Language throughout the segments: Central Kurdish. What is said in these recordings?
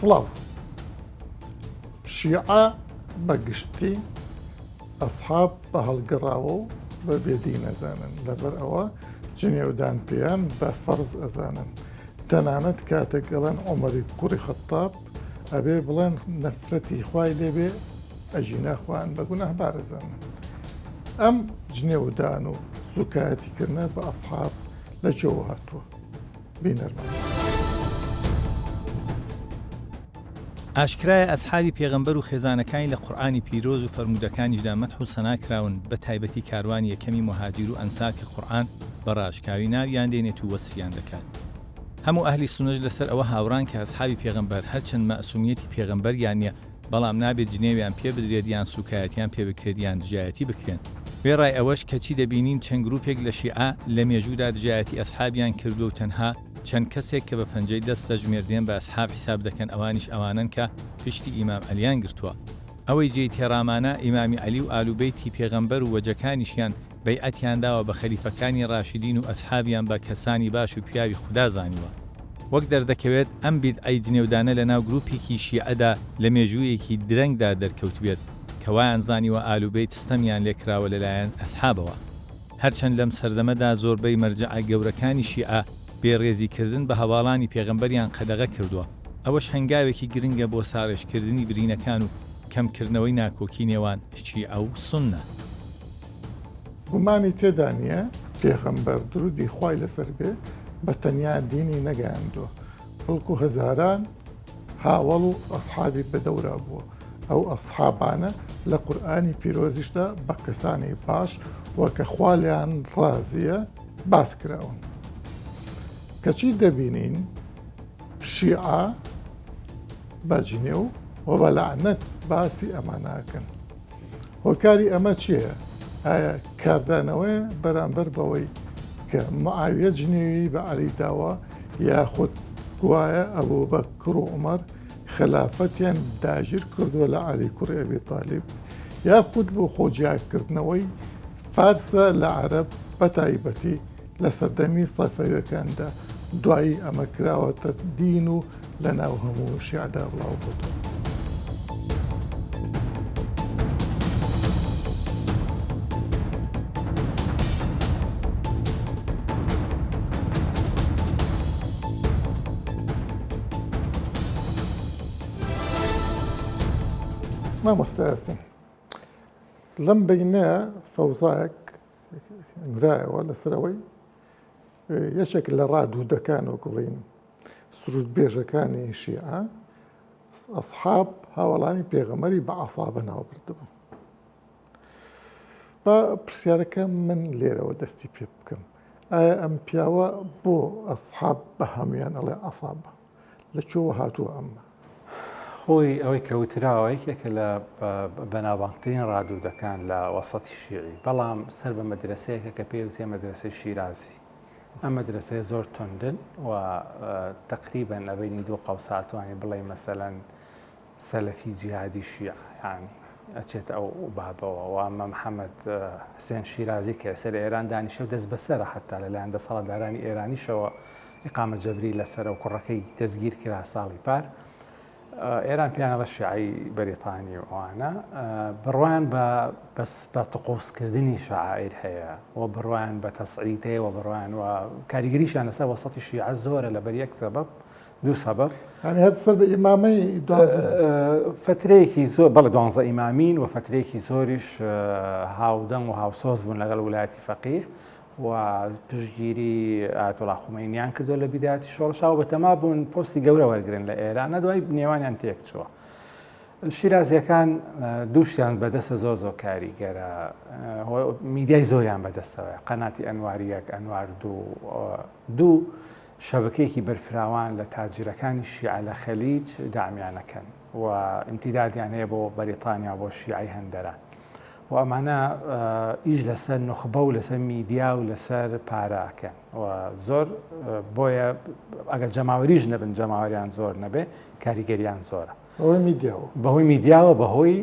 فڵاو شیعە بەگشتی ئەسحاب بە هەڵگەڕاوە و بە بێدی نەزانن لەبەر ئەوە جنێودان پێیان بە فەرز ئەزانن تەنانەت کاتێک گەڵێن عومەری کوڕی خەتاب ئەبێ بڵێن نەفرەتی خوای لێبێ ئەژینە خوان بە گوناه بارەزانن ئەم جنێودان و سوکایەتیکردنە بە ئەسحاب لە چۆوە هاتووە بینەرمان ئاشکرایە ئەسحابی پێغەمبەر و خێزانەکانی لە قورئانی پیرۆز و فەرموودەکانیشدا مەدح و سەناکراون بە تایبەتی کاروانی یەکەمی مهاجیر و ئەنسار کە قورئان بە ڕاشکاوی ناویان دێنێت و وەسفیان دەکات هەموو ئەهلی سونەش لەسەر ئەوە هاوڕان کە ئەسحابی پێغەمبەر هەرچەند مەئسوومیەتی پێغەمبەریان نییە بەڵام نابێت جنێویان پێ بدرێت یان سوکایەتیان پێ بکرێت یان دژایەتی بکرێن وێڕای ئەوەش کەچی دەبینین چەند گروپێک لە شیعە لە مێژوودا دژایەتی ئەسحابیان کردو و تەنها چەند کەسێک کە بە پەنجەی دەست دەژمێردێن بە ئەسحاب حیساب دەکەن ئەوانیش ئەوانن کە پشتی ئیمام عەلییان گرتووە ئەوەی جێی تێڕامانە ئیمامی عەلی و ئالوبەیتی پێغەمبەر و وەجەکانیشیان بەیعەتیان داوە بە خەلیفەکانی ڕاشیدین و ئەسحابیان بە کەسانی باش و پیاوی خوددا زانیوە وەک دەردەکەوێت ئەم بیدعەی جنێودانە لە ناو گروپێکی شیعەدا لە مێژوویەکی درەنگدا دەرکەوت بێت کە وایان زانیوە ئالوبەیت ستەمیان لێکراوە لەلایەن ئەسحابەوە هەرچەند لەم سەردەمەدا زۆربەی مەرجەعە گەورەکانی شیعە بێڕێزیکردن بە هەواڵانی پێغەمبەریان قەدەغە کردووە ئەوەش هەنگاوێکی گرنگە بۆ ساڕێژکردنی برینەکان و کەمکردنەوەی ناکۆکی نێوان شیعە و سوننە گومانی تێدا نییە پێغەمبەر درودی خوای لەسەر بێ بە تەنیا دینی نەگەیاندووە بەڵکو هەزاران هاوڵ و ئەسحابی بەدەورا بووە ئەو ئەسحابانە لە قورئانی پیرۆزیشدا بە کەسانی باش وەکە خوا لێیان ڕازیە باس کراون کەچی دەبینین شیعە بەجنێ و بە لەعنەت باسی ئەمە ناکەن هۆکاری ئەمە چییە؟ ئایا کاردانەوەی بەرامبەر بەوەی کە معاویە جنێوی بە عەلی داوە یاخود گوایە ئەبوو بەکر و عومەر خلافەتیان داگیر کردووە لە عەلی کوڕی ئەبی تاالب یاخود بۆ خۆجیاکردنەوەی فارسە لە عەرەب بە تایبەتی لە سەردەمی سەفەویەکاندا دوایی ئەمە کراوەتە دین و لە ناو هەموو شیعەدا بڵاو بووتەوە مامۆستایەسم لەم بینە فەوزایەک نرایەوە لەسەرەوەی یەکێک لە ڕادوودەکان وەکو بڵین سروود بێژەکانی شیعە ئەسحاب هاوڵانی پێغەمبەری بە عەسابە ناوبردبوون بە پرسیارەکە من لێرەوە دەستی پێ بکەم ئایا ئەم پیاوە بۆ ئەسحاب بە هەمویان ئەڵێ عەسابە لە کوێوە هاتووە ئەمە خۆی ئەوەی کەوتراوە یەکێکە لە بەناوبانگترین ڕادوودەکان لە وەسەتی شیعی بەڵام سەر بە مەدرسەیەکە کە پێوتێ مەدرسەی شیرازی ئەم مەدرسەیە زۆر تۆندن و تقریبەن لەبینی دوو قەوساتوانی بڵێ مەسەلەن سەلەفی جیهادی شیع یانی ئەچێت ئەو بابەوە و ئەمە محەممەد حسێن شیرازی کە سەر ئێران دانیشە و دەست بەسەرە حتا لەلایەن دەسەڵاتدارانی ئێرانیشەوە ئیقامە جەبری لەسەر و کوڕەکەی دەستگیر کرا ساڵی پار ئێران پیانەڵە شیعی بەریتانی و ئەوانە بڕوان بە تقۆسکردنی شەعائیر هەیە و بڕوان بە تەسعید هەیە و بڕوان و کاریگەریشیان لەسەر وەسەتی شیعە زۆرە لەبەر یەک سەبەب دوو سەبەب هەر سەر بە ئیمامەی فترەیەکی زۆر بەڵێ 12 ئیمامین و فترەیەکی زۆریش هاودەنگ و هاوسۆز بوون لەگەڵ ویلایەتی فەقیه و پشتگیری ئایەتوڵا خومینییان کردو لە بیداتی شۆڕشاو بەتەما بوون پۆستی گەورە وەرگرن لە ئێران دوای نێوانیان تێک چووە شیرازیەکان دووشیان بەدەستە زۆر کاریگەرە میدیای زۆریان بەدەستەوە قەناتی ئەنواری یەک ئەنوار دوو شەبکەیەکی بەرفراوان لە تاجرەکانی شیعە لە خەلیج دامیانەکەن و ئیمتیدادیان هەیە بۆ بەریتانیا بۆ شیعی هەندەران و ئەمانە ئیش لەسەر نخبە و لەسەر میدیا و لەسەر پاراکەن و زۆر بۆیە ئەگەر جەماوەریش نەبن جەماوەریان زۆر نەبێ کاریگەریان زۆرە بەهۆی میدیاوە بەهۆی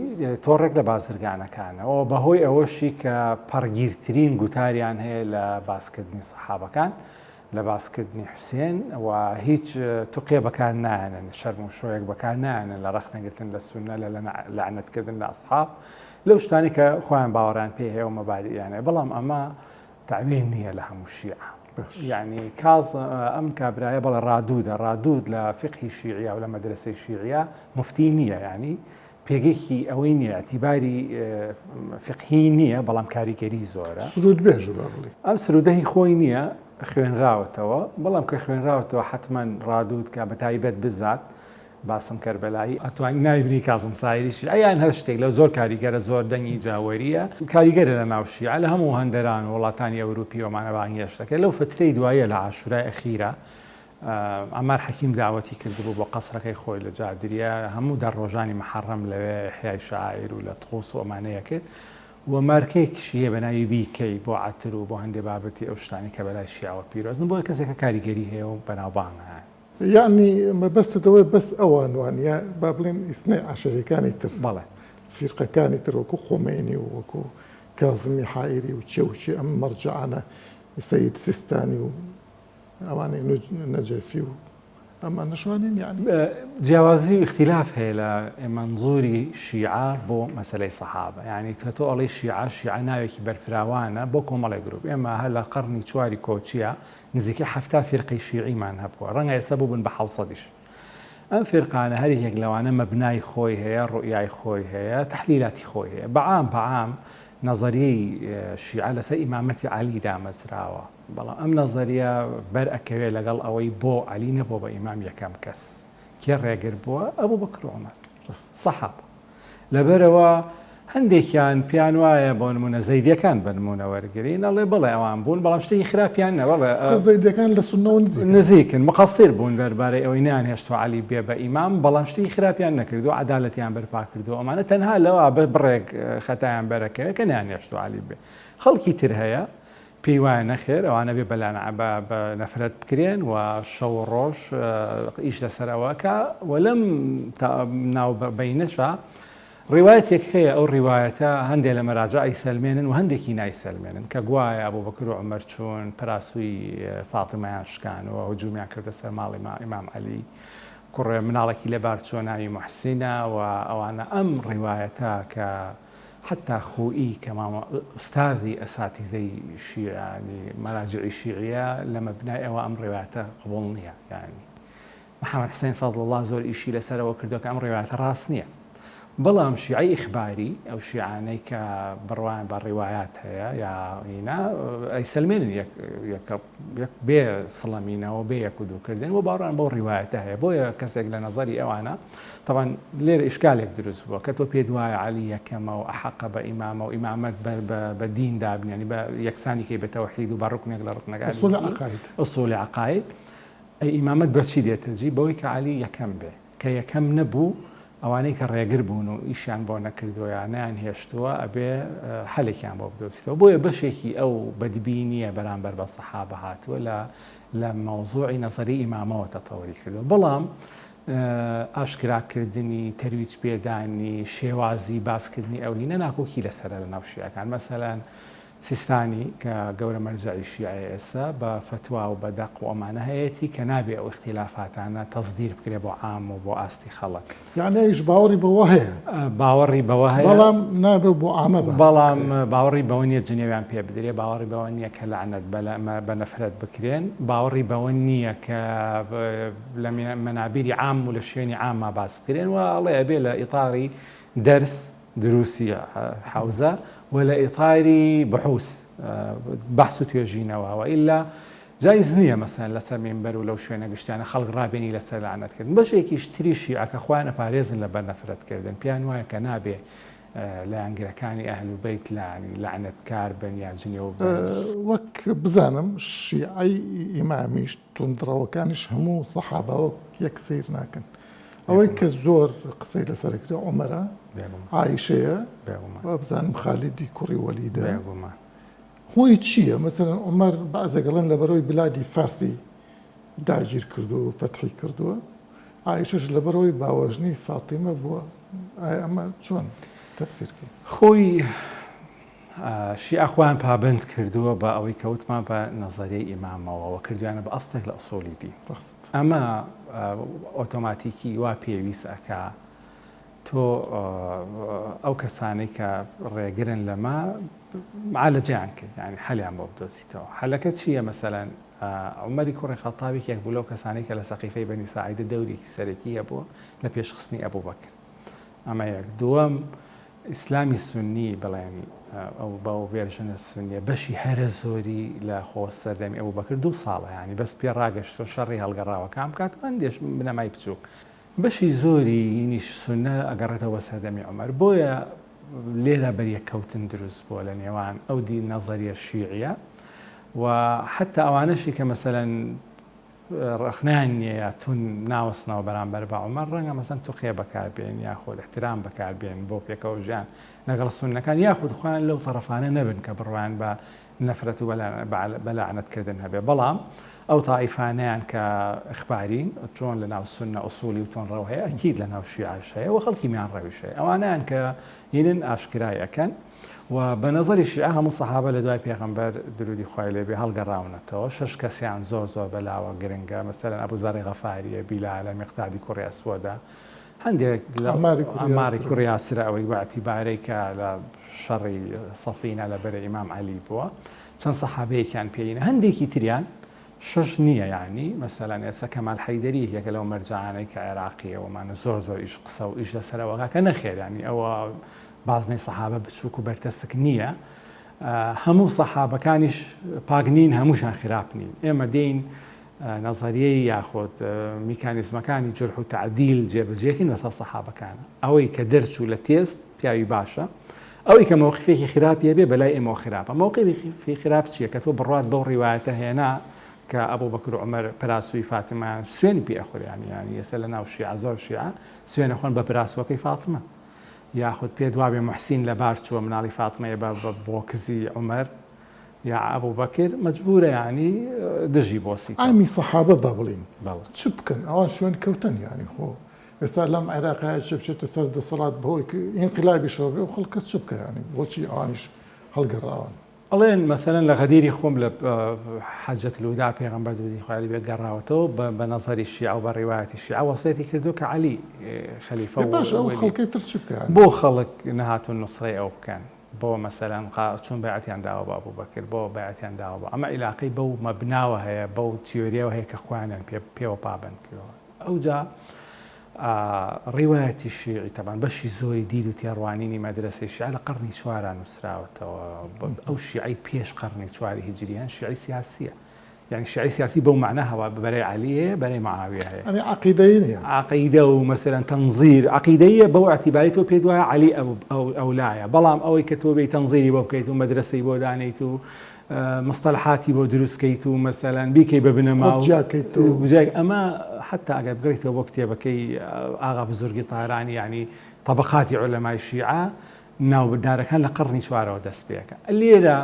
تۆڕێک لە بازرگانەکانەوە بەهۆی ئەوەشی کە پەڕگیرترین گوتاریان هەیە لە باسکردنی سەحابەکان لە باسکردنی حوسێن و هیچ توقیە بەکار نایەنن شەرم و شۆیەک بەکار نایەنن لە ڕەخنەگرتن لە سونە لە لەعنەتکردن لە ئەسحاب لەو شتانی کە خۆیان باوەڕان پێ هەیە و مەبادییانە بەڵام ئەمە تعویل نییە لە هەموو شیعە یعنی کاز ئەم کابرایە بەڵە ڕادود لە فقهی شیعە و لە مەدرسەی شیعە مفتی نییە یعنی پێگەیەکی ئەوەی نییە ئەتیباری فقهی نییە بەڵام کاریگەری زۆرە سرود بێژ بڵێ ئەم سرودەهی خۆی نییە خوێنراوەتەوە بەڵام کە خوێنراوەتەوە حتمما ڕادود کە بە تایبەت بزات باسم کەربەلایی ئەتوانین ناویبنی کازم سایریشی ئەیان هەر شتێک لە زۆر کاریگەرە زۆر دەنگی جاوەریە کاریگەرە لە ناو شیعە لە هەموو هەندەران وڵاتانی ئەوروپی ومانەوانی هێشتەکە لەو فترەی دوایە لە عاشورای ئەخیرە ئەمار حەکیم داوەتی کردبوو بۆ قەسرەکەی خۆی لە جادریە هەموو دەڕۆژانی مەحەڕەم لەوێ حیای شاعیر و لە تخۆس و ئەمانەیە کرد و مارکەیەکیشیە بە ناوی بیکەی بۆ عەتر و بۆ هەندێک بابەتی ئەو شتانی کە بەلای شیعەوە پیرۆزن بۆ کەسێکە کاریگەری هەیە و بەناوبانە یعنی مەبەستەوەی بەس ئەوانوانە با بڵێن ئیسنەی عەشەریەکانی تر بەڵێ فیرقەکانی تر وەکو خۆمێنی و وەکو کازمی حائری و چێوچی ئەم مەرجعانە سەید سیستانی و ئەوانەی نەجەفی و ئەمە نەشوانین یعنی جیاوازی و اختلاف هەیە لە منزوری شیعە بۆ مەسەلەی سەحابە یعنی تۆ ئەڵێی شیعە ناوێکی بەرفراوانە بۆ کۆمەڵی گرروپ ئێمە هەر لە قەرنی چواری کۆچیە نزیکە هەفتا فیرقەی شیعیمان هەبووە ڕەنگە ئێستا بوو بن بە 700 ئەم فیرقانە هەر یەک لەوانە مەبنای خۆی هەیە ڕوئیای خۆی هەیە تەحلیلاتی خۆی هەیە بەعام نەزەریەی شیعە لەسەر ئیمامەتی عەلی دامەزراوە بەڵام ئەم نەزەریە بەر ئەکەوێت لەگەڵ ئەوەی بۆ عەلی نەبووە بە ئیمام یەکەم کەس کێ ڕێگر بووە ئەبوو بەکر و عومەر سەحابە لەبەرەوە هەندێکیان پیان وایە بۆ نمونە زەیدیەکان بە نمونە وەرگرین ئەڵێ بڵێ ئەوان بوون بەڵام شتێکی خراپیان نەبڵێ زەیدیەکان لە سونەوە نزیکن مقەستیر بوون دەربارەی ئەوەی نیان هێشتووە عەلی بێ بە ئیمام بەڵام شتێکی خراپیان نەکردو عەدالەتیان بەرپا کردو ئەمانە تەنها لەوە بڕێک خەتایان بەرەکەوێت کە نیان هێشتووە عەلی بێ خەڵکی تر هەیە پێی وایە نەخێر ئەوانە بێ بەلان بە نەفرەت بکرێن و شەو ڕۆژ ئیش لەسەرەوەکە و لەم ناو بەینەشە ڕیوایەتێک هەیە ئەو ڕیوایەتە هەندێک لە مەراجعی سەلمێنن و هەندێکی نایسەلمێنن کە گوایە ئەبوو بەکر و عومەر چوون پراسووی فاتمەیان شکانەوە و هجوومیان کردە سەر ماڵی ئیمام عەلی کوڕێ مناڵێکی لەبار چۆ ناوی موحسینە و ئەوانە ئەم ڕیوایەتە کە حتا خوئی کە ئوستاذی ئەساتیدەی شیعانی مەراجعی شیعیە لە مەبنای ئەوە ئەم ڕیوایەتە قبوڵ نییە یعنی محەممەد حوسێن فەضڵ الله زۆر ئیشی لەسەرەوە کردو کە ئەم ڕیوایەتە ڕاست نییە بەڵام شیعی ئیخباری ئەو شیعانەی کە بڕوان بە ڕیوایات هەیە یا هینا ئەیسەلمێنن یەک بێ سڵەمینەوە بێ یەک و دووکردن و باڕوان بۆ ڕیوایەتە هەیە بۆیە کەسێک لە نەزەری ئەوانە طبعا لێرە ئیشکالێک دروست بووە کە تۆ پێ دوایە عەلی یەکەمە و ئەحەقە بە ئیمامە و ئیمامەت بە دین دابنیانی بە یەکسانی بە تەوحید و بە ڕوکنێک لە ڕوکنەکانی ئوسولی عەقاید ئیمامەت بەچی دێتە جی بەوەی کە عەلی یەکەم بێ کە یەکەم نەبوو ئەوانەی کە ڕێگر بوون و ئیشیان بۆ نەکردویان نیان هێشتووە ئەبێ هەلێکیان بۆ بدۆستەوە بۆیە بەشێکی ئەو بەدبینیە بەرامبەر بە سەحابە هاتووە لە مەوزوعی نەزەری ئیمامەوە تەتەوری کردووە بەڵام ئاشکراکردنی تەرویج پێدانی شێوازی باسکردنی ئەوهینە ناکۆکی لەسەرە لە ناو شیعەکان مەسەلەن سیستانی کە گەورە مەرجعی شیعە ئێستا بە فتوا و بە دەق و ئەمانە هەیەی کە نابێ ئەو اختلافاتانە تەصدیر بکرێ بۆ عام و بۆ ئاستی خەڵک یعنی ئەویش باوەڕی بەوە هەیە باوەڕی بەوە هەیە بەڵام نابێ بۆ عامە بەڵام باوەڕی بەوە نییە جنێویان پێ بدرێ باوەڕی بەوە نییە کە لەعنەت بە نەفرەت بکرێن باوەڕی بەوە نییە کە لە مەنابیری عام و لە شوێنی عامە باس بکرێن و ئەڵێ ئەبێ لە ئیطاری دەرس دروسی حوزە ولا ئیطاری بەحوس بەحس و توێژینەوە وئیلا جایز نییە مەسەن لەسەر مینبەر و لەو شوێنە گشتیانە خەڵک ڕابێنی لەسەر لەعنەتکردن بەشێکیش تریشی ئەکە خۆیان ئەپارێزن لە بەرنەفرەتکردن پیان وایە کە نابێ لایەنگرەکانی ئەهل البەیت لەعنەتکار بن یا جنێوە وەک بزانم شیعەی ئیمامیش توندڕەوەکانیش هەموو سەحابەوە یەک سیر ناکەن ئەوەی کە زۆر قسەی لەسەرکرێ عومەرە عایشەیە بزانم خالیدی کوڕی وەلیدە هۆی چییە مەسەلەن عومەر بەعزەگەڵێن لەبەرەوەی بلادی فارسی داگیر کردو و فەتحی کردووە عایشەش لەبەرەوەی باوەژنی فاتیمە بووە ئەمە چۆن تەفسیرکەی خۆی شیعە خۆیان پابند کردووە بە ئەوەی کەوتمان بە نەزەریەی ئیمامەوە کردویانە بە ئەستێک لە ئەسۆلی دی. ئەمە ئۆتۆماتیکی وا پێویست ئەکا تۆ ئەو کەسانەی کە ڕێگرن لەمە معالەجیان کرد، ینی حەلیان بۆ بدۆزیتەوە. حەلەکە چییە؟ مەسەلەن عومەری کوڕی خەتابی یەک بوو لەو کەسانەی کە لە سەقیفەی بەنی ساعیدە دەورێکی سەرەکی هەبووە لە پێشخستنی ئەبوبەکر. ئەمە یەک. دووەم ئیسلامی سونی بڵێن ئەو بە ڤێرژنە سونیە بەشی هەرە زۆری لە خۆ سەردەمی ئەبوبەکر 2 ساڵە، ینی بەس پێ ڕاگەشتۆ شەڕی هەڵگەڕاوە کام کات هەندێش بنەمای بچووک. بەشی زۆری نیش سونە ئەگەڕێتەوە سەردەمی عومەر. بۆیە لێرە بەریەکەوتن دروست بووە لە نێوان ئەو دی نەزەریە شیعیە و حتا ئەوانەشی کە مەسەلەن ڕخنان نییە تون ناوەستنەوە بەرامبەر بە عومەر ڕەنگە مەسەن توخێ بەکاربێن یاخۆ احترام بەکاربێن بۆ پێکەوە ژیان لەگەڵ سونەکان، یاخود خۆیان لەو تەرەفانە نەبن کە بڕوان بە نەفرەت و بەلعنەتکردن هەبێ. بەڵام ئەو تائیفانەیان کە ئەخبارین چۆن لە ناو سونە ئوسولی و تۆنڕەو هەیە ئەکید لە ناو شیعەش هەیە و خەڵکی میان ڕەویش هەیە. ئەوانیان کە هینن ئاشکرای ئەکەن و بە نەزەری شیعە هەموو سەحابە لە دوای پێغەمبەر درودی خوای لێبێ هەڵگەڕاونەتەوە. 6 کەسیان زۆر بەلاوە گرنگە، مەسەلەن ئەبوزەڕی غەفاریە، بیلالە، میقدادی کوڕی ئەسوەدە، هەندێک ئەماری کوڕی یاسرە ئەوەی بەعتیبارەی کە لە شەڕی سەفینە لە بەرە ئیمام عەلی بووە، چەند سەحابەیەکیان پێینە. هەندێکی تریان 6 نییە، ینی مەسەلەن ئێستا کەمال حەیدەری یەکە لەو مەرجعانەی کە عێراقیەوەمانە زۆر ئیش قسە و ئیش لەسەرەوەکە کە نەخێر، ینی ئەوە بازنەی سەحابە بچووک و بەرتەسک نییە. هەموو سەحابەکانیش پاگنین، هەمووشان خراپ نین. ئێمە دێین نەزەریەی یاخۆت میکانیزمەکانی جرح و تعدیل جێبەجێکین لەسەر سەحابەکانە. ئەوەی کە دەرچوو لە تێست پیاوی باشە، ئەوەی کە مەوقیفێکی خراپیە بێ بەلای ئێمە خراپە. مەوقیفی خراپ چییە؟ کە تۆ بڕات بەو ڕیوایەتە هێنا کە ئەبوبەکر و عومەر پراسووی فاتیمەیان سوێنی پێ ئەخورێنی، ینی ئێستا لە ناو شیعە زۆر شیعە سوێنە خۆن بە پراسوەکەی فاتمە، یاخود پێ دوابێ محسین لە بار چووە مناڵی فاتمەیە بۆ کزی عومەر یا ئەبوبەکر مەجبورە ینی دژی بۆسی ئامی سەحابە با بڵین چ بکەن؟ ئەوان شوێن کەوتن، ینی خۆ ئێستا لەم عێراقا چ بچێتە سەر دەسەڵات بەهۆی ئینقلابی شۆڕێ و خەڵکە چ بکە؟ ینی بۆچی ئەوانیش هەڵگەڕاون؟ ئەڵێن مەسەلەن لە غەدیری خۆم لە حەجەت الوداع پێغەمبەر درودی خوای لێبێ گەڕاوەتەوە بە نەزەری شیعە و بە ڕیوایەتی شیعە وەسیەتی کردو کە عەلی خەلیفە باش ئەو خەڵکەی تر چ بکەن؟ بۆ خەڵک نەهاتون نوسڕەی ئەو بکەن، بۆ مەسەلەن چون بەیعەتیان داوە بە ئەبوبەکر، بۆ بەیعەتیان داوە بە ئەمە عیلاقەی بەو مەبناوە هەیە، بەو تیۆریەوە هەیە کە خوانیان پێوە پابند کردەوە. ئەوجا ڕیوایەتی شیعی تەبان بەشی زۆری دید و تێڕوانینی مەدرسەی شیعە لە قەرنی 4 نووسراوەتەوە. ئەو شیعەی پێش قەرنی 4 هیجریان شیعی سیاسیە، یعنی شیعی سیاسی بەو معنە هەوا بەرەی عەلیە بەرەی معاویە هەیە. ئەمێ عەقیدەی نییە، عەقیدە و مەسەلەن تەنزیر عەقیدەیە بەو ئەعتیباری تۆ پێ دوایە عەلی ئەولایە. بەڵام ئەوەی کە تۆ بێی تەنزیری بۆ بکەیت و مەدرسەی بۆ دانیت و مستەلحاتی بۆ دروستکەیت و مەسەلەن بیکەی بە بنەما و ئەمە حتا ئەگەر بگریتەوە بۆ کتێبەکەی ئاغا بزورگی تارانی، ینی طبقاتی عولەمای شیعە ناوبردارەکان لە قەرنی 4ەوە دەست پێەکە. لێرە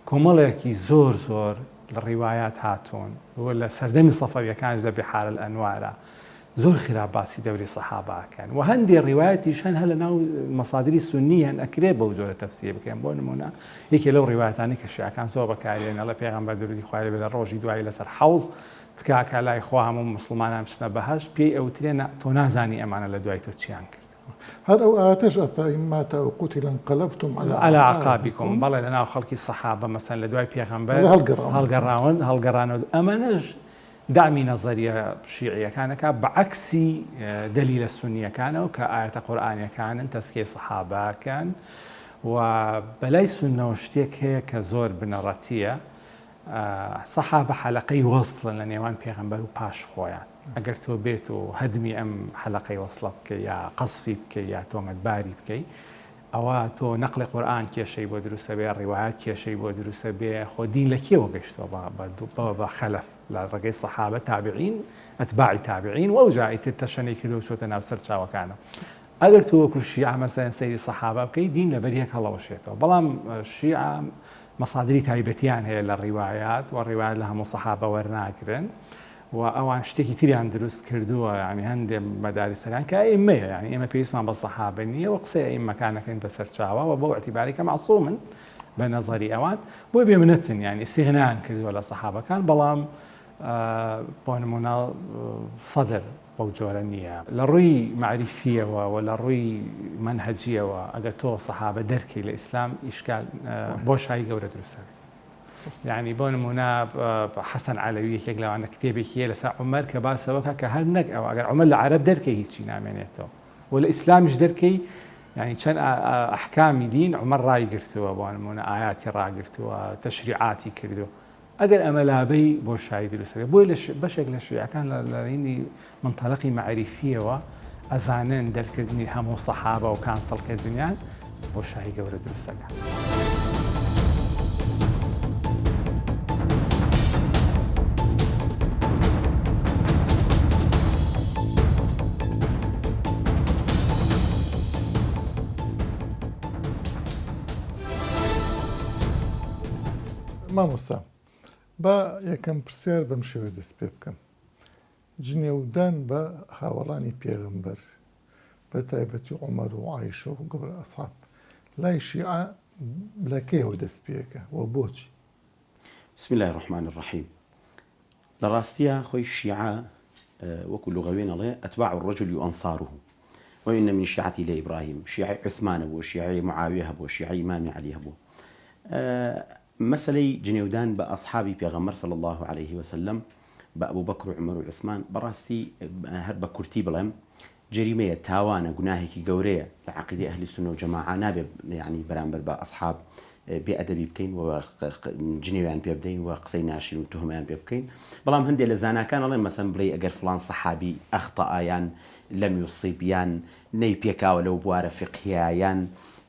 کۆمەڵێکی زۆر لە ڕیوایات هاتوون و لە سەردەمی سەفەویەکانش لە بیحار الئەنوارە زۆر خراپ باسی دەوری سەحابەکان و هەندێک ڕیوایەتیش هەن هە لە ناو مەسادری سونی هەن ئەکرێ بەو جۆرە تەفسیر بکەن. بۆ نمونە یەکێ لەو ڕیوایەتانی کە شیعەکان زۆر بەکارهێنن لە پێغەمبەر درودی خوای لێبێ لە ڕۆژی دوایی لەسەر حەوز تکاکە لای خوا هەموو مسلمانان بچنە بەهەشت، پێی ئەوترێ تۆ نازانی ئەمانە لە دوای تۆ چیان کرد. هەر ئەو ئاتەش ئەفەئین ماتە و قوتیلا انقلبتم على عقابكم، بەڵێ لە ناو خەڵکی سەحابە مەسەلەن لە دوای پێغەمبەر هەڵگەڕاون ئەمەنەش دامی نەزەریە شیعیەکانەکە بەعەکسی دەلیلە سونیەکانەوە کە ئاەتە قورئانیەکانن تەسکیەی سەحابەکان و بەلای سونەوە شتێک هەیە کە زۆر بنەڕەتیە. سەحابە حەلەقەی وەصلن لە نێوان پێغەمبەر و پاش خۆیان. ئەگەر تۆ بێت و هەدمی ئەم حەلەقەی وەصلە بکەی یا قەسفی بکەی یا تۆمەتباری بکەی، ئەوە تۆ نەقلی قورئان کێشەی بۆ دروستە بێ، ڕیوایەت کێشەی بۆ دروستە بێ، خۆ دین لە کێوە گەیشتەوە بە خەلەف لە ڕێگەی سەحابە تابعین ئەتباعی تابعین و ئەوجا تر تەشەنەی کردو و چۆتە ناو سەرچاوەکانە. ئەگەر تۆ وەکو شیعە مەسەلەن سەیری سەحابە بکەی دین لە بەریەک هەڵەوەشێتەوە. بەڵام شیعە مەسادری تایبەتیان هەیە لە ڕیوایات و ڕیوایەت لە هەموو سەحابە وەرناگرن و ئەوان شتێکی تریان دروست کردووە، ینی هەندێک مەدارسەکان کە ئێمەیە، ینی ئێمە پێویستمان بە سەحابە نییە و قسەی ئێمەکانەکەین بەسەر چاوە و بەو ئەتیباری کە مەعسوومن بنظري أوان بۆ بێمنەتن يعني استغنان کردووە لە سەحابەکان بەڵام بۆ نمونە سەدر بەو جۆرە نییە لە ڕووی معریفیەوە و لە ڕووی منهەجیەوە ئەگەر تۆ سەحابە دەرکی لە ئیسلام ئیشکال بۆشایی گەورە دروستە يعني بۆ نمونە حەسەن عەلەوی یەکێک لەوانە کتێبێکیە لەسەر عومەر کە باسەوەکە کە هەر نەک ئەو ئەگەر عومەر لە عەرەب دەرکەی هیچی نامێنێتەوە و لە ئیسلامیش دەرکەی يعني چەند ئەحکامی دین عومەر ڕایگرتووە بۆ نمونە ئاياتی ڕاگرتووە تەشریعاتی کردو ئەگەر ئەمە لابەی بۆشایی دروستەکە بۆی بەشێک لە شیعەکان لە ڕینی منطەلەقی معریفیەوە ئەزانن دەرکردنی هەموو سەحابە و کانسەڵکردنیان بۆشایی گەورە دروستەکە. مامۆستا بە یەکەم پرسیار بەم شێوە دەست پێ بکەم جنێودان بە هاوڵانی پێغەمبەر بە تایبەتی عومەر و عایشە و گەورە ئەسحاب لای شیعە لە کەیەوە دەست پێەکە و بۆچی؟ بسم الله الرحمن الرحيم لە ڕاستیە خۆی شیعە وەکو لوغەوێن ئەڵێ ئەتباع الرجل وأنصاره وإن من شيعتي لإبراهيم شيعي عثمان هبوو شيعي معاوية هبوو شيعي إمامي علي هبوو مەسەلەی جنێودان بە ئەسحابی پێغەمبەر صلی الله عليه وسلم بە ئەبوو بەکر و عومەر و عوثمان بەڕاستی هەر بە کورتی بڵێم جەریمەیە تاوانە گوناهێکی گەورەیە لە عەقیدەی ئەهلی سونە و جەماعە نابێ یعنی بەرامبەر بە ئەسحاب بێئەدەبی بکەین و جنێویان پێ بدەین و قسەی ناشرین و تهمەیان پێ بکەین بەڵام هەندێک لە زاناکان ئەڵێن مەسەن بڵێ ئەگەر فڵان سەحابی ئەختەئا یان لەم یوسیب یان نەی پێکاوە لەو بوارە فقهیە یان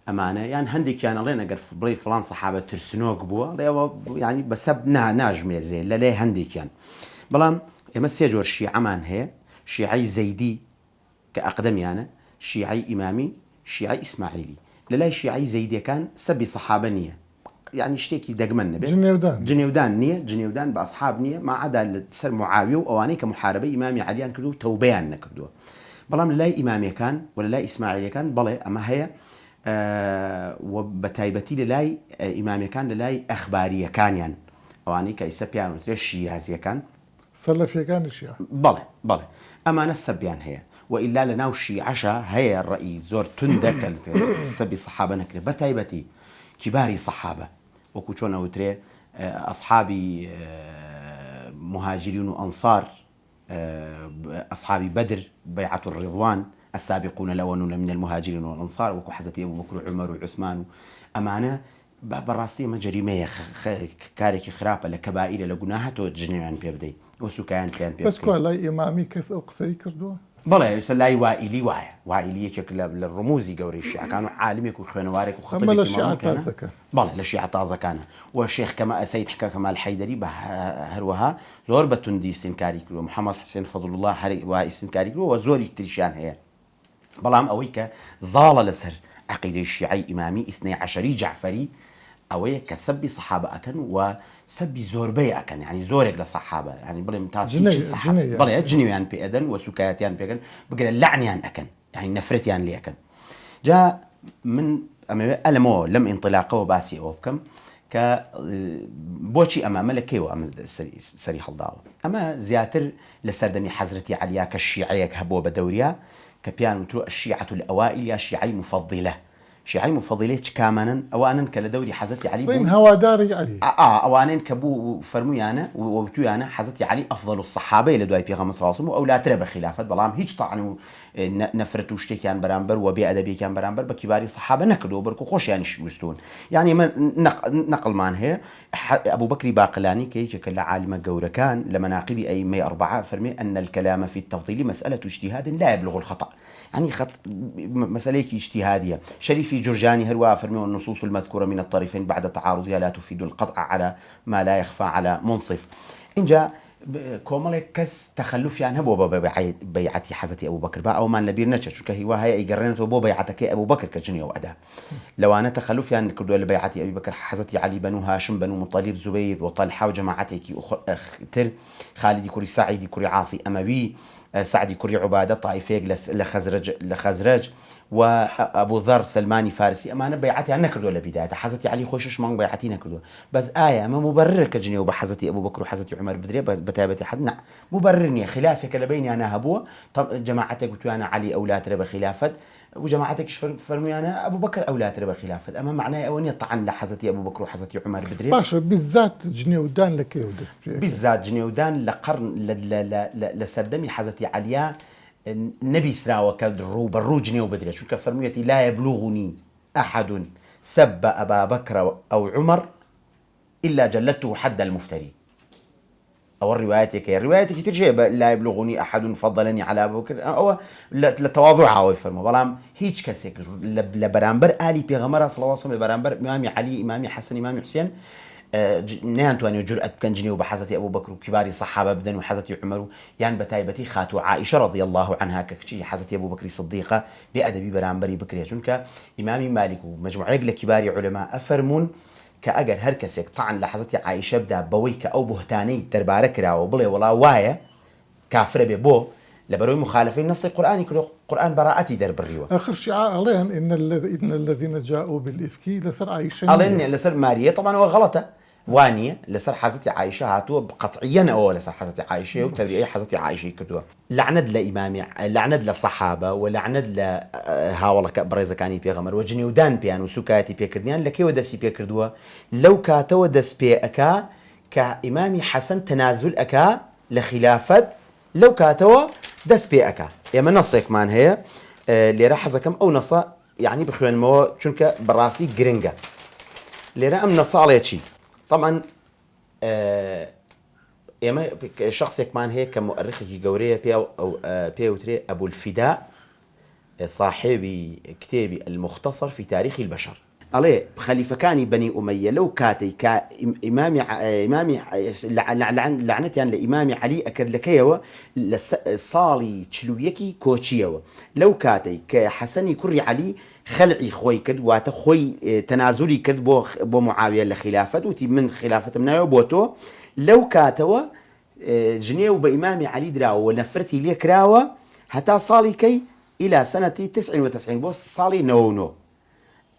ئەمانە یان هەندێکیان ئەڵێن ئەگەر بڵێ فڵان سەحابە ترسنۆک بووە لێەوە ینی بەسەب ناژمێرێ لە لێ هەندێکیان بەڵام ئێمە سێ جۆر شیعەمان هەیە شیعەی زەیدی کە ئەقدەمیانە شیعەی ئیمامی شیعەی ئیسماعیلی لە لای شیعەی زەیدیەکان سەبی سەحابە نییە یعنی شتێکی دەگمەن نەبێت جنێودان نییە جنێودان بە ئەسحاب نییە ماعەدا لەسەر معاویە و ئەوانەی کە محارەبەی ئیمامی عەلییان کردو و تەوبەیان نەکردووە بەڵام لە لای ئیمامیەکان و لە لای ئیسماعیلیەکان بەڵێ ئەمە هەیە و بە تایبەتی لە لای ئیمامیەکان لە لای ئەخباریەکانیان ئەوانەی کە ئیسە پیان وترێ شیعەزیەکان سەلەفیەکانی شیعە بەڵێ بەڵێ ئەمانە سەبیان هەیە وئیلا لە ناو شیعەشە هەیە ڕەئی زۆر توندە کە سەبی سەحابە نەکرێت بە تایبەتی کیباری سەحابە وەکو چۆن ئەوترێ ئەسحابی مهاجرین و ئەنسار ئەسحابی بەدر بەیعەت الرضوان السابقون الأولون من المهاجرين والأنصار وكو حضرت أبو بكر وعمر وعثمان أمانة بەڕاستی ئەمە جەریمەیە کارێکی خراپە لە کەبائیرە لە گوناهە تۆ جنێویان پێ بدەیت و سوکایان پێیان پێ بەس لای ئیمامی کەس ئەو قسەی کردووە بەڵێ ئێستا لای وائیلی وایە وائیلی یەکێک لە ڕموزی گەورەی شیعەکان و عالمێک و خوێنەوارێک و خەتەرێکی لە شیعە تازەکان بەڵێ لە شیعە تازەکانە و شێخ سەید کەمال حەیدەری بە هەروەها زۆر بە توندی ئیستینکاری کردووە محەممەد حوسێن فەضل الله هەر وا ئیستینکاری کردووە و زۆری تریشیان هەیە بەڵام ئەوەی کە زاڵە لەسەر عەقیدەی شیعەی ئیمامی ئیثنەی عەشەری جەعفەری ئەوەیە کە سەبی سەحابە ئەکەن و سەبی زۆربەی ئەکەن ینی زۆرێک لە سەحابە ینی بڵێم تاسی بڵێ جنێویان پێ ئەدەن و سوکایەتیان پێکەن بگرە لەعنیان ئەکەن ینی نەفرەتیان لێ ئەکەن جا من ئەمەوێ ئەلەمەوە لەم ئینطلاقەوە باسی ئەوە بکەم کە بۆچی ئەمە لە کێوە ئەمە سەری هەڵداوە ئەمە زیاتر لە سەردەمی حەزرەتی عەلیە کە شیعەیەک هەبووە بە دەوریا کە پیان وترو الشیعة الأوائل یا شیعەی مفەضیلە شیعەی مفەضیلە چ کامانن ئەوانن کە لە دەوری حەزرەتی عەلی بوون هەواداری عەلی ئەوانن کە بوو فەرمویانە و وتویانە حەزرەتی عەلی ئەفضەل الصەحابە لە دوای پێغەمبەر صلی الله علیه و ئەو لاترە بە خلافەت بەڵام هیچ طعن و نەفرەت و شتێکیان بەرامبەر و بێئەدەبیێکیان بەرامبەر بە کیباری سەحابە نەکردووە بەڵکو خۆشیانیش ویستون یعنی ئێمە نەقڵمان هەیە ئەبوو بەکری باقلانی کە یەکێکە لە عالمە گەورەکان لە مەناقیبی ئەئیمەی ئەربعە فەرمێ أن الكلام في التفضيل مسألة اجتهاد لا يبلغ الخطأ يعني مسألة اجتهادية شريفي جرجاني هروا فرمي النصوص المذكورة من الطرفين بعد تعارضها لا تفيد القطع على ما لا يخفى على منصف إن جاء كومالك كس تخلف يعني هو بيعتي حزتي أبو بكر بقى أو ما نبير نتشر كهي وهي يقرنت أبو بيعتك أبو بكر كجني وأدا لو أنا تخلف يعني كردوا لبيعتي أبي بكر حزتي علي بنو هاشم بنو مطلب زبيد وطلحة وجماعتك أختر خالد كوري سعيد كوري عاصي أموي سعدي كري عبادة طائفيك لخزرج وأبو ذر سلماني فارسي أمانة بيعتي أنا كردو لبداية حزتي علي خوشش من بيعتي نكردو بس ما مبرر كجنيه وبحزتي أبو بكر وحزتي عمر بدري بس بتابتي حد نعم مبررني خلافك لبيني أنا هبوه طب جماعتك قلت أنا علي أولاد ربا خلافة وجماعتك فرمي أنا أبو بكر أولاد ربا خلافة أما معناه أوني طعن لحزتي أبو بكر وحزتي عمر بدري باشا بالذات جنيودان لك ودس بالذات جنيودان لقرن لسردمي حزتي عليا النبي سراوة كالرو برو جنيو بدري شو كفرميتي لا يبلغني أحد سب أبا بكر أو عمر إلا جلدته حد المفتري أو روايتك ترجع لا يبلغني أحد فضلني على أبو بكر أو لتواضع أو يفرموا بلام هيج كسيك لبرامبر آلي بيغمرة صلى الله عليه وسلم برامبر إمامي علي إمامي حسن إمامي حسين نهانتواني جرأة بكن جنيو بحزتي أبو بكر وكبار الصحابة بدن وحزتي عمر يعني بتايبتي خاتو عائشة رضي الله عنها كشي حزتي أبو بكر صديقة بأدبي برامبري بكرية شنك إمامي مالك ومجموعة لكبار علماء أفرمون كأجر هركسك طعن لحظتي عائشة بدا بويك أو بهتاني تربارك راو بلي ولا وايا كافر ببو لبروي مخالفين نص القرآن يقول قرآن براءتي در بريوة آخر شعاع عليهم إن الذين جاءوا بالإفك لسر عائشة علينا لسر ماريا طبعا هو غلطة وانية لسر حزتي عائشة هاتوا قطعيا أو لسر حزتي عائشة وتبرئي حزتي عائشة كدوا لعند لإمامي لعند للصحابة ولعند لهاولك بريزة كاني بيغمر وجنيودان بيان وسكاتي بيكرديان لكي ودسي بيكردوا لو كاتو دس بيأكا كإمامي حسن تنازل أكا لخلافة لو كاتو دس بيأكا يما نصيك مان هي اللي راح حزكم أو نصا يعني بخوان مو چونك براسي جرينجا اللي رأم نصا على شيء طبعا يما شخص كمان هيك كمؤرخ جوريه أو بيوتري أبو الفداء صاحب كتابي المختصر في تاريخ البشر عليه خليفة كان بني أمية لو كاتي إمامي لعنتي يعني لإمامي علي أكرلكيوا صالي تشلويكي كوتشيوا لو كاتي كحسني كري علي خلعي خوي كد واتا خوي تنازلي كد بو معاوية لخلافة وتي من خلافة منايو بوتو لو كاتوا جنيو بإمامي علي دراو ونفرتي لي كراوا حتى صالي كي إلى سنة 99 بوس صالي نو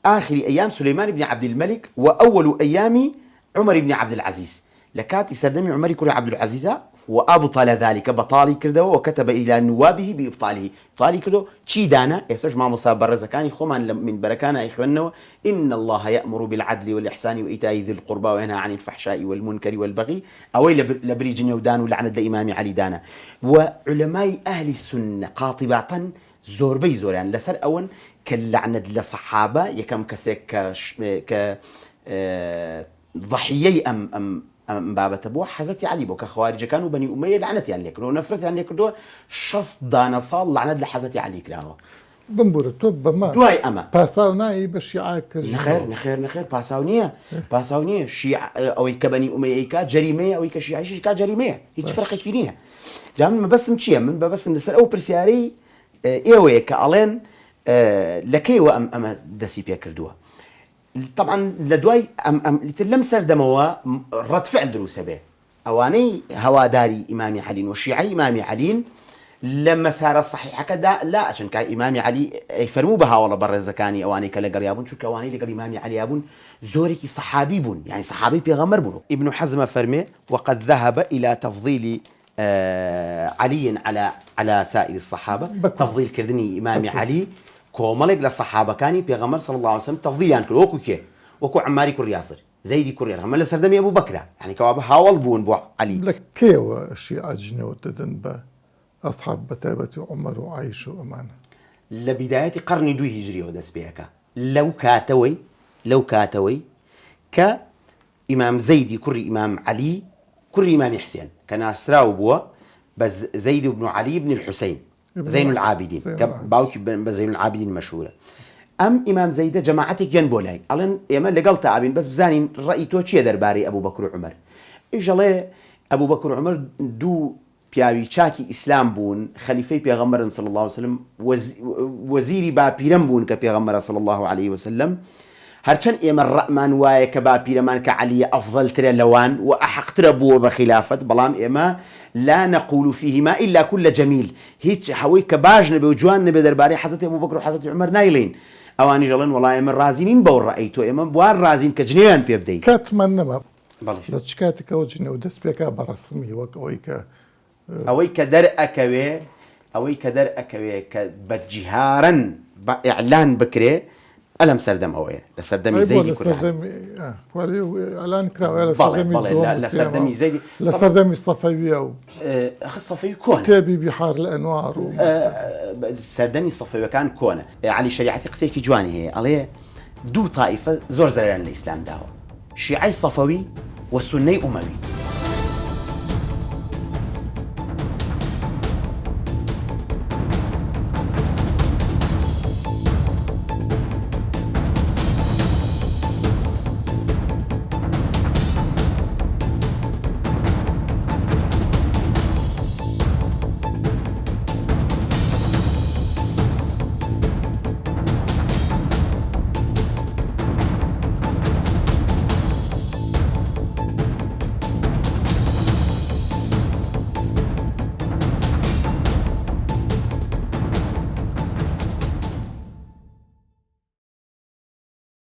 آخر أيام سليمان بن عبد الملك وأول أيام عمر بن عبد العزيز لكات سردمي عمر كري عبد العزيز وأبطل ذلك بطالي كردو وكتب إلى نوابه بإبطاله طالي كردو تشي دانا يسوش مع مصاب برزكاني خمان من بركانا إخواننا إن الله يأمر بالعدل والإحسان وإيتاء ذي القربى وينهى عن الفحشاء والمنكر والبغي أوي لبري جنيو دان ولعنة الإمام علي دانا وعلماء أهل السنة قاطبة زور يعني لسر أون كاللعنة لصحابة يكم كسيك ضحيي أم بابا تبوه حزتي علي بو كخوارج كانوا بني أمية لعنتي يعني كانوا نفرتي يعني كدو شص دانا صال لعنة لحزتي علي كراهو بمبورة توب ما دواي أما باساوناي بشيعاك نخير باساونية شيع أو كبني أمية كا جريمة أو كشيعي كا جريمة هيك فرق كبيرة دام ما بس مشي من بس نسر أو برسياري إيوه كألين لكي وأم دسي بيكردوها طبعا لدواي لتلم سردموا رد فعل دروسه به اواني هواداري امامي علي وشيعي امامي علي لما صار الصحيح كذا لا عشان كان امامي علي يفرموا بها والله بر الزكاني اواني كلا قريابون شو كواني لقى امامي علي ابون زورك صحابي بون يعني صحابي بيغمر بون ابن حزم فرمي وقد ذهب الى تفضيل علي على سائر الصحابه تفضيل كردني امامي علي كومالك للصحابة كاني بيغمر صلى الله عليه وسلم تفضيل يعني وكو كي وكو عماري كور ياسر زيدي كور ياسر هم سردمي أبو بكر يعني كواب هاول بون بو علي لك كيوا الشيعة جنيو تدن أصحاب بتابة عمر وعائشة وأمانة لبداية قرن 2 هجري ودس بيكا لو كاتوي كإمام زيدي كور إمام علي كور إمام حسين كان أسراو بوا بس زيد بن علي بن الحسين زين العابدين باوكي زين العابدين مشهورة إمام زيد جماعتك ينبولاي ألين يما اللي قلت عابين بس بزانين رأي توشي درباري أبو بكر وعمر إيش الله أبو بكر وعمر دو بياوي شاكي إسلام بون خليفة بيغمر صلى الله عليه وسلم وزيري با بيرم بون كبيغمر صلى الله عليه وسلم هەرچەند ئێمە ڕەمان وایە کە با پیرەمان کە عەلیە ئەفضەلترە لەوان و ئەحەقترە بووە بە خلافەت، بەڵام ئێمە لا نقول فيهما إلا كل جميل، هیچ هەوەی کە باش نەبێ و جوان نەبێ دەربارەی حەزرەتی ئەبوبەکر و حەزرەتی عومەر نایڵێن. ئەوانی دەڵێن وەڵای ئێمە ڕازی نین بەو ڕەئی تۆ، ئێمە بوار ڕازین کە جنێیان پێ بدەین. کاتمان نەما بەڵێ لە چ کاتێکەوە جنێ و دەست پێکا بە ڕەسمی وەک ئەوەی کە دەرئەکەوێ ئەوەی کە دەرئەکەوێ کە بەجیهارەن بە ئیعلان بکرێ ئەلەم سەردەم ئەوەیە لە سەردەمی زەیدی ئەلان کراوە لە سەردەمی زەیدی لە سەردەمی سەفەویە و سەفەوی کۆن کتێبی بیحار الأنوار و سەردەمی سەفەویەکان کۆنە. عەلی شەریعەتی قسەیەکی جوانی هەیە، ئەڵێ دوو تائیفە زۆر زەرەرن لە ئیسلام داوە، شیعەی سەفەوی و سوننەی ئومەوی.